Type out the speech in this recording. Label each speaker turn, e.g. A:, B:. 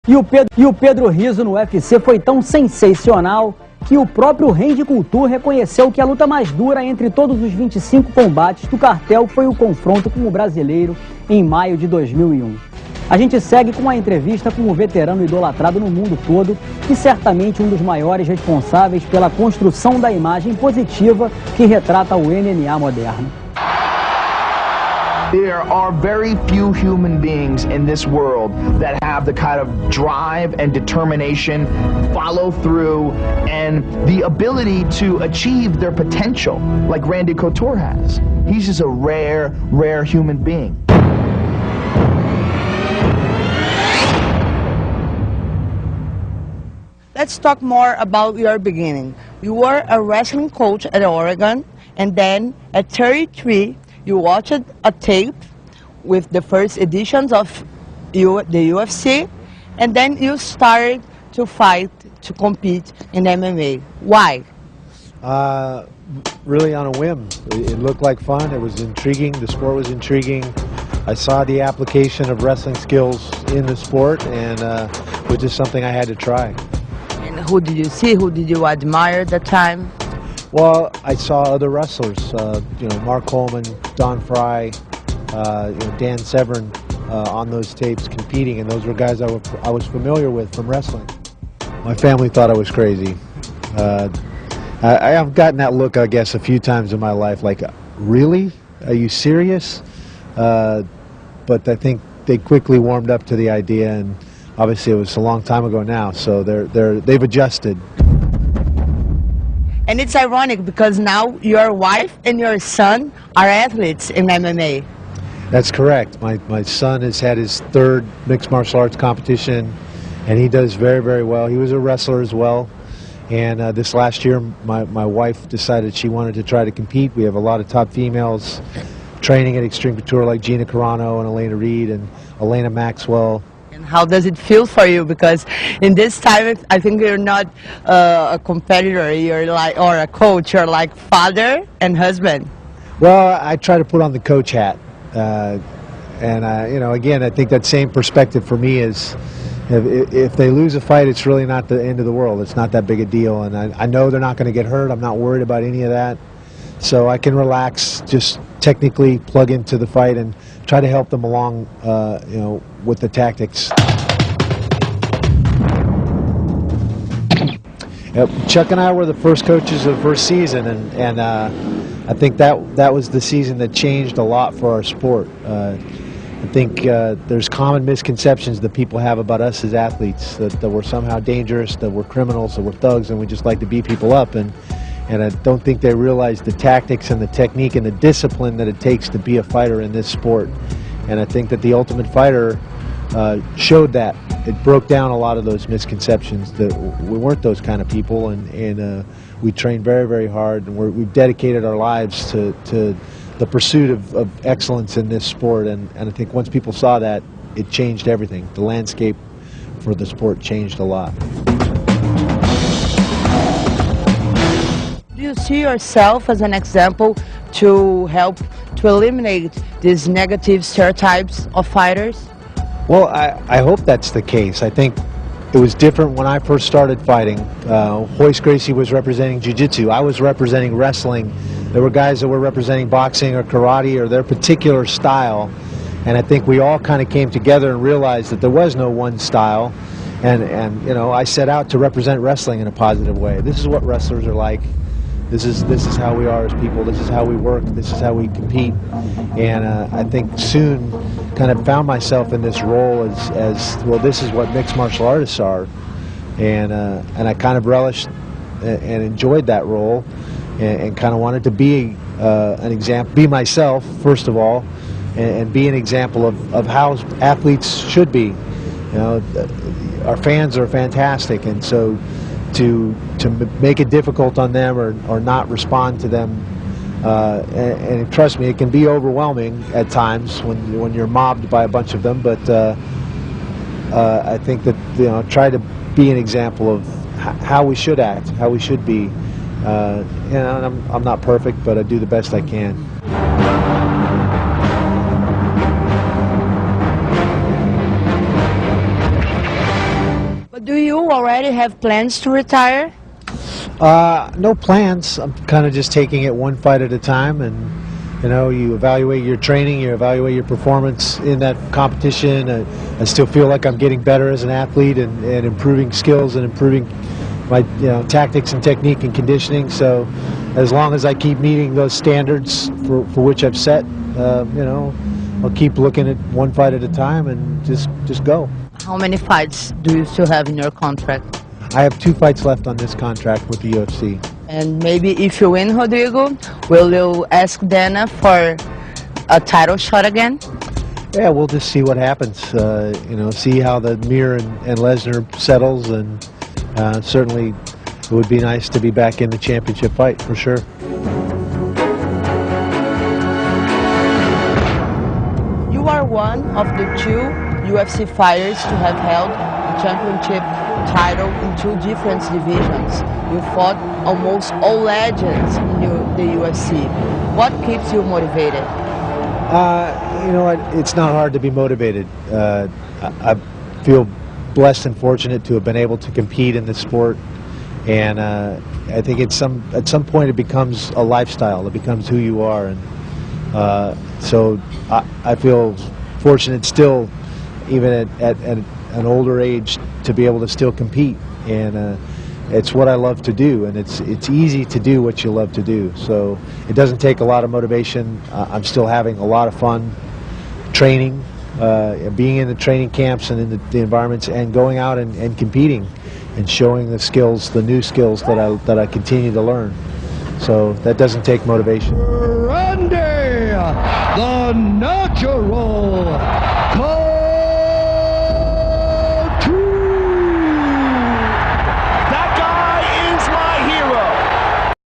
A: E o Pedro Rizzo no UFC foi tão sensacional que o próprio rei de Couture reconheceu que a luta mais dura entre todos os 25 combates do cartel foi o confronto com o brasileiro em maio de 2001. A gente segue com a entrevista com o veterano idolatrado no mundo todo e certamente um dos maiores responsáveis pela construção da imagem positiva que retrata o MMA moderno.
B: There are very few human beings in this world that have the kind of drive and determination, follow through, and the ability to achieve their potential like Randy Couture has. He's just a rare, rare human being.
C: Let's talk more about your beginning. You were a wrestling coach at Oregon, and then at 33, you watched a tape with the first editions of the UFC, and then you started to fight, to compete in MMA. Why?
D: Really on a whim. It looked like fun. It was intriguing. The sport was intriguing. I saw the application of wrestling skills in the sport, and it was just something I had to try.
C: And who did you see? Who did you admire at the time?
D: Well, I saw other wrestlers, you know, Mark Coleman, Don Fry, you know, Dan Severn on those tapes competing, and those were guys I was familiar with from wrestling. My family thought I was crazy. I have gotten that look, I guess, a few times in my life, like, really? Are you serious? But I think they quickly warmed up to the idea, and obviously it was a long time ago now, so they've adjusted.
C: And it's ironic because now your wife and your son are athletes in MMA.
D: That's correct. My son has had his third mixed martial arts competition, and he does very, very well. He was a wrestler as well. And this last year, my wife decided she wanted to try to compete. We have a lot of top females training at Extreme Couture, like Gina Carano and Elena Reed and Elena Maxwell.
C: And how does it feel for you? Because in this time, I think you're not a competitor, you're like, or a coach, you're like father and husband.
D: Well, I try to put on the coach hat. And you know, again, I think that same perspective for me is, if they lose a fight, it's really not the end of the world. It's not that big a deal, and I know they're not going to get hurt. I'm not worried about any of that. So I can relax, just technically plug into the fight and try to help them along, you know, with the tactics. Chuck and I were the first coaches of the first season, and I think that was the season that changed a lot for our sport. I think there's common misconceptions that people have about us as athletes, that we're somehow dangerous, that we're criminals, that we're thugs, and we just like to beat people up. And I don't think they realize the tactics and the technique and the discipline that it takes to be a fighter in this sport. And I think that the Ultimate Fighter showed that. It broke down a lot of those misconceptions, that we weren't those kind of people, and we trained very, very hard, and we've dedicated our lives to the pursuit of excellence in this sport. And I think once people saw that, it changed everything. The landscape for the sport changed a lot.
C: Do you see yourself as an example to help to eliminate these negative stereotypes of fighters?
D: Well, I hope that's the case. I think it was different when I first started fighting. Hoist Gracie was representing jiu-jitsu. I was representing wrestling. There were guys that were representing boxing or karate or their particular style. And I think we all kind of came together and realized that there was no one style. And you know, I set out to represent wrestling in a positive way. This is what wrestlers are like. This is how we are as people. This is how we work. This is how we compete. And I think soon kind of found myself in this role as well, this is what mixed martial artists are. And I kind of relished and enjoyed that role, and kind of wanted to be an example, be myself, first of all, and be an example of how athletes should be. You know, our fans are fantastic, and so to make it difficult on them or not respond to them, and trust me, it can be overwhelming at times when you're mobbed by a bunch of them. But I think that, you know, try to be an example of how we should act, how we should be. You know, and I'm not perfect, but I do the best I can.
C: But do you already have plans to retire?
D: No plans. I'm kind of just taking it one fight at a time, and you know, you evaluate your training, you evaluate your performance in that competition. I still feel like I'm getting better as an athlete and improving skills and improving my tactics and technique and conditioning. So as long as I keep meeting those standards for which I've set, I'll keep looking at one fight at a time and just go.
C: How many fights do you still have in your contract?
D: I have 2 fights left on this contract with the UFC.
C: And maybe if you win, Rodrigo, will you ask Dana for a title shot again?
D: Yeah, we'll just see what happens. See how the Mir and Lesnar settles, and certainly it would be nice to be back in the championship fight for sure.
C: You are one of the 2 UFC fighters to have held the championship title in 2 different divisions. You fought almost all legends in the UFC. What keeps you motivated?
D: It's not hard to be motivated. I feel blessed and fortunate to have been able to compete in this sport, and I think at some point it becomes a lifestyle. It becomes who you are, and so I feel fortunate still, even at an older age, to be able to still compete, and it's what I love to do, and it's easy to do what you love to do. So it doesn't take a lot of motivation. I'm still having a lot of fun training, being in the training camps and in the environments, and going out and competing and showing the skills, the new skills that I continue to learn. So that doesn't take motivation.
E: Randy, the natural